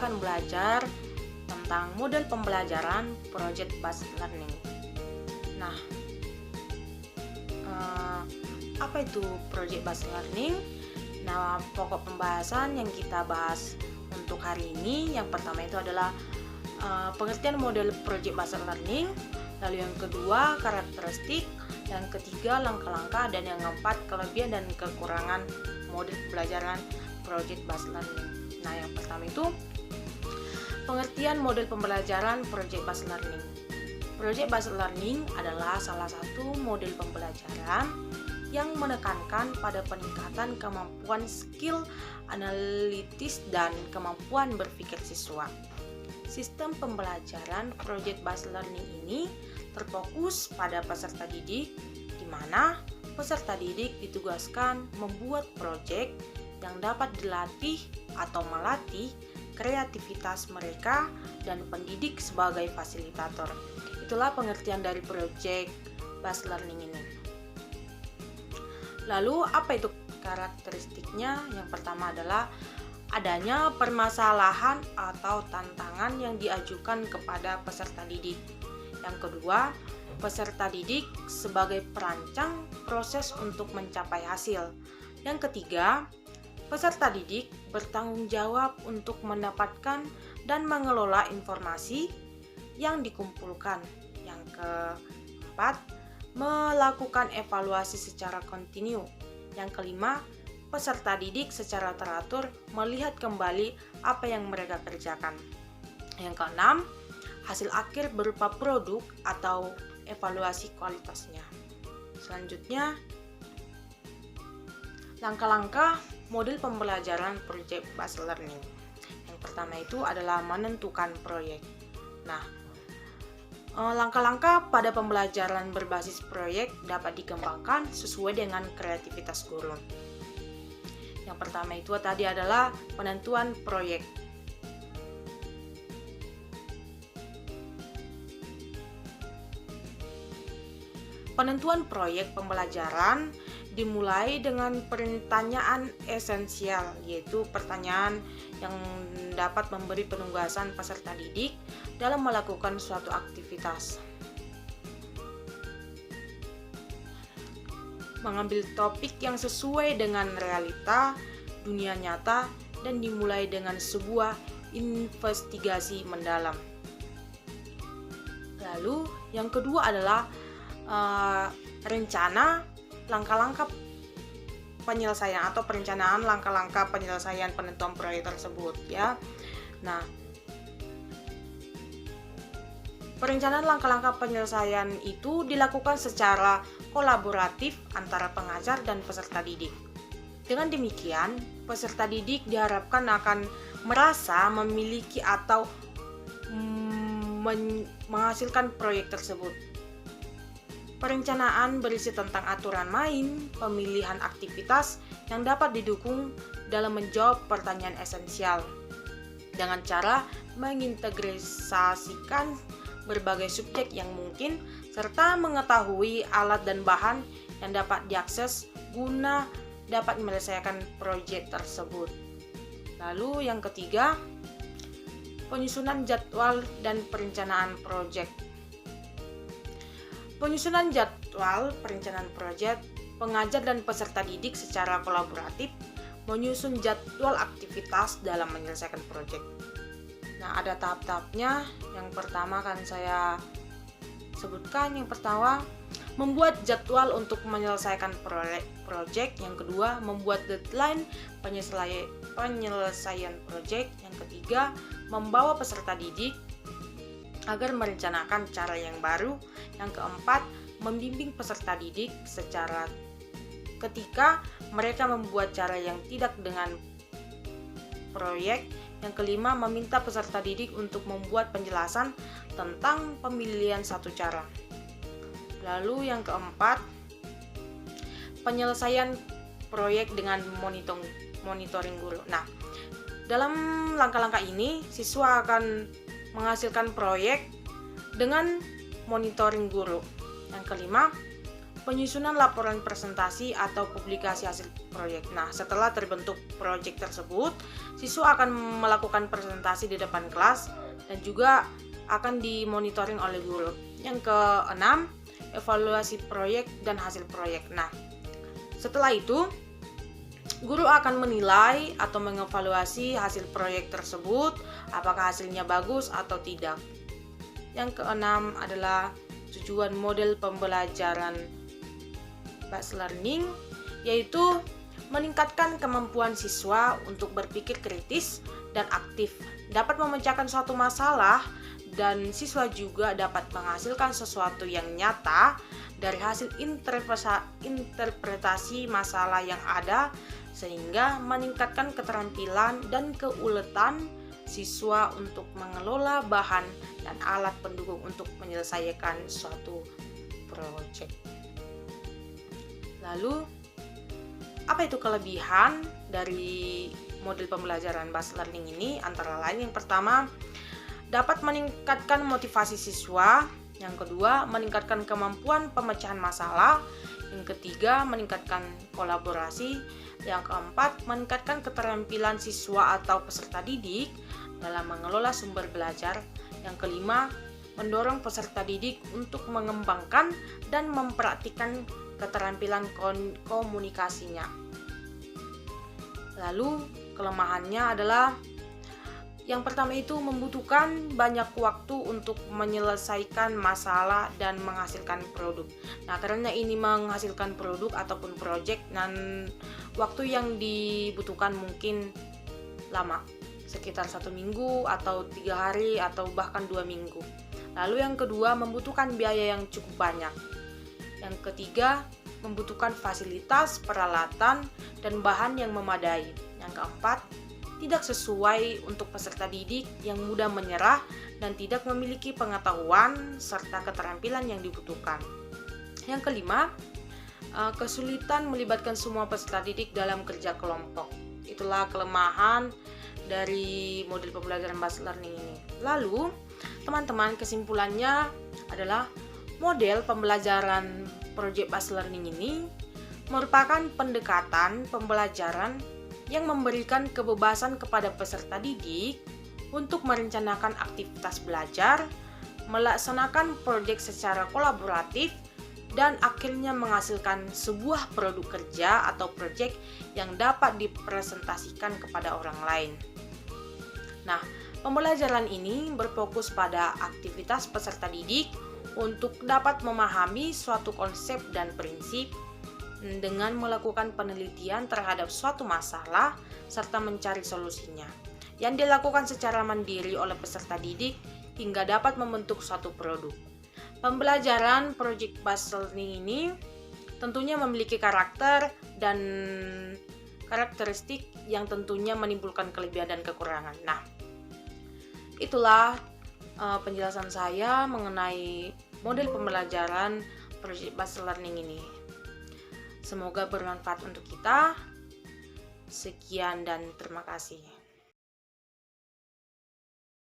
akan belajar tentang model pembelajaran Project Based Learning. Nah, apa itu Project Based Learning? Nah, pokok pembahasan yang kita bahas untuk hari ini, yang pertama itu adalah pengertian model Project Based Learning, lalu yang kedua karakteristik, yang ketiga langkah-langkah, dan yang keempat kelebihan dan kekurangan model pembelajaran Project Based Learning. Nah, yang pertama itu pengertian model pembelajaran Project Based Learning. Project Based Learning adalah salah satu model pembelajaran yang menekankan pada peningkatan kemampuan skill analitis dan kemampuan berpikir siswa. Sistem pembelajaran Project Based Learning ini terfokus pada peserta didik, di mana peserta didik ditugaskan membuat proyek yang dapat dilatih atau melatih kreativitas mereka dan pendidik sebagai fasilitator. Itulah pengertian dari Project Based Learning ini. Lalu apa itu karakteristiknya? Yang pertama adalah adanya permasalahan atau tantangan yang diajukan kepada peserta didik. Yang kedua, peserta didik sebagai perancang proses untuk mencapai hasil. Yang ketiga, peserta didik bertanggung jawab untuk mendapatkan dan mengelola informasi yang dikumpulkan. Yang keempat, melakukan evaluasi secara kontinu. Yang kelima, peserta didik secara teratur melihat kembali apa yang mereka kerjakan. Yang keenam, hasil akhir berupa produk atau evaluasi kualitasnya. Selanjutnya, langkah-langkah model pembelajaran Project Based Learning. Yang pertama itu adalah menentukan proyek. Nah, langkah-langkah pada pembelajaran berbasis proyek dapat dikembangkan sesuai dengan kreativitas guru. Yang pertama itu tadi adalah penentuan proyek. Penentuan proyek pembelajaran dimulai dengan pertanyaan esensial, yaitu pertanyaan yang dapat memberi penugasan peserta didik dalam melakukan suatu aktivitas. Mengambil topik yang sesuai dengan realita dunia nyata dan dimulai dengan sebuah investigasi mendalam. Lalu yang kedua adalah rencana langkah-langkah penyelesaian atau perencanaan langkah-langkah penyelesaian penentuan proyek tersebut, ya. Nah, perencanaan langkah-langkah penyelesaian itu dilakukan secara kolaboratif antara pengajar dan peserta didik. Dengan demikian, peserta didik diharapkan akan merasa memiliki atau menghasilkan proyek tersebut. Perencanaan berisi tentang aturan main, pemilihan aktivitas yang dapat didukung dalam menjawab pertanyaan esensial dengan cara mengintegrasikan berbagai subjek yang mungkin serta mengetahui alat dan bahan yang dapat diakses guna dapat menyelesaikan proyek tersebut. Lalu yang ketiga, penyusunan jadwal dan perencanaan proyek. Penyusunan jadwal perencanaan proyek, pengajar dan peserta didik secara kolaboratif menyusun jadwal aktivitas dalam menyelesaikan proyek. Nah, ada tahap-tahapnya. Yang pertama akan saya sebutkan. Yang pertama, membuat jadwal untuk menyelesaikan proyek. Yang kedua, membuat deadline penyelesaian proyek. Yang ketiga, membawa peserta didik agar merencanakan cara yang baru. Yang keempat, membimbing peserta didik secara ketika mereka membuat cara yang tidak dengan proyek. Yang kelima, meminta peserta didik untuk membuat penjelasan tentang pemilihan satu cara. Lalu yang keempat, penyelesaian proyek dengan monitoring guru. Nah, dalam langkah-langkah ini, siswa akan menghasilkan proyek dengan monitoring guru. Yang kelima, penyusunan laporan presentasi atau publikasi hasil proyek. Nah, setelah terbentuk proyek tersebut, siswa akan melakukan presentasi di depan kelas dan juga akan dimonitoring oleh guru. Yang keenam, evaluasi proyek dan hasil proyek. Nah, setelah itu guru akan menilai atau mengevaluasi hasil proyek tersebut, apakah hasilnya bagus atau tidak. Yang keenam adalah tujuan model pembelajaran based learning, yaitu meningkatkan kemampuan siswa untuk berpikir kritis dan aktif, dapat memecahkan suatu masalah, dan siswa juga dapat menghasilkan sesuatu yang nyata dari hasil interpretasi masalah yang ada, sehingga meningkatkan keterampilan dan keuletan siswa untuk mengelola bahan dan alat pendukung untuk menyelesaikan suatu proyek. Lalu, apa itu kelebihan dari model pembelajaran based learning ini? Antara lain, yang pertama, dapat meningkatkan motivasi siswa. Yang kedua, meningkatkan kemampuan pemecahan masalah. Yang ketiga, meningkatkan kolaborasi. Yang keempat, meningkatkan keterampilan siswa atau peserta didik dalam mengelola sumber belajar. Yang kelima, mendorong peserta didik untuk mengembangkan dan mempraktikkan keterampilan komunikasinya. Lalu, kelemahannya adalah yang pertama itu membutuhkan banyak waktu untuk menyelesaikan masalah dan menghasilkan produk. Nah, karena ini menghasilkan produk ataupun project, dan waktu yang dibutuhkan mungkin lama, sekitar 1 minggu atau 3 hari atau bahkan 2 minggu. Lalu yang kedua, membutuhkan biaya yang cukup banyak. Yang ketiga, membutuhkan fasilitas, peralatan, dan bahan yang memadai. Yang keempat, tidak sesuai untuk peserta didik yang mudah menyerah dan tidak memiliki pengetahuan serta keterampilan yang dibutuhkan. Yang kelima, kesulitan melibatkan semua peserta didik dalam kerja kelompok. Itulah kelemahan dari model pembelajaran based learning ini. Lalu, teman-teman, kesimpulannya adalah model pembelajaran project based learning ini merupakan pendekatan pembelajaran yang memberikan kebebasan kepada peserta didik untuk merencanakan aktivitas belajar, melaksanakan proyek secara kolaboratif, dan akhirnya menghasilkan sebuah produk kerja atau proyek yang dapat dipresentasikan kepada orang lain. Nah, pembelajaran ini berfokus pada aktivitas peserta didik untuk dapat memahami suatu konsep dan prinsip dengan melakukan penelitian terhadap suatu masalah serta mencari solusinya, yang dilakukan secara mandiri oleh peserta didik hingga dapat membentuk suatu produk. Pembelajaran project based learning ini tentunya memiliki karakter dan karakteristik yang tentunya menimbulkan kelebihan dan kekurangan. Nah, itulah penjelasan saya mengenai model pembelajaran project based learning ini. Semoga bermanfaat untuk kita. Sekian dan terima kasih.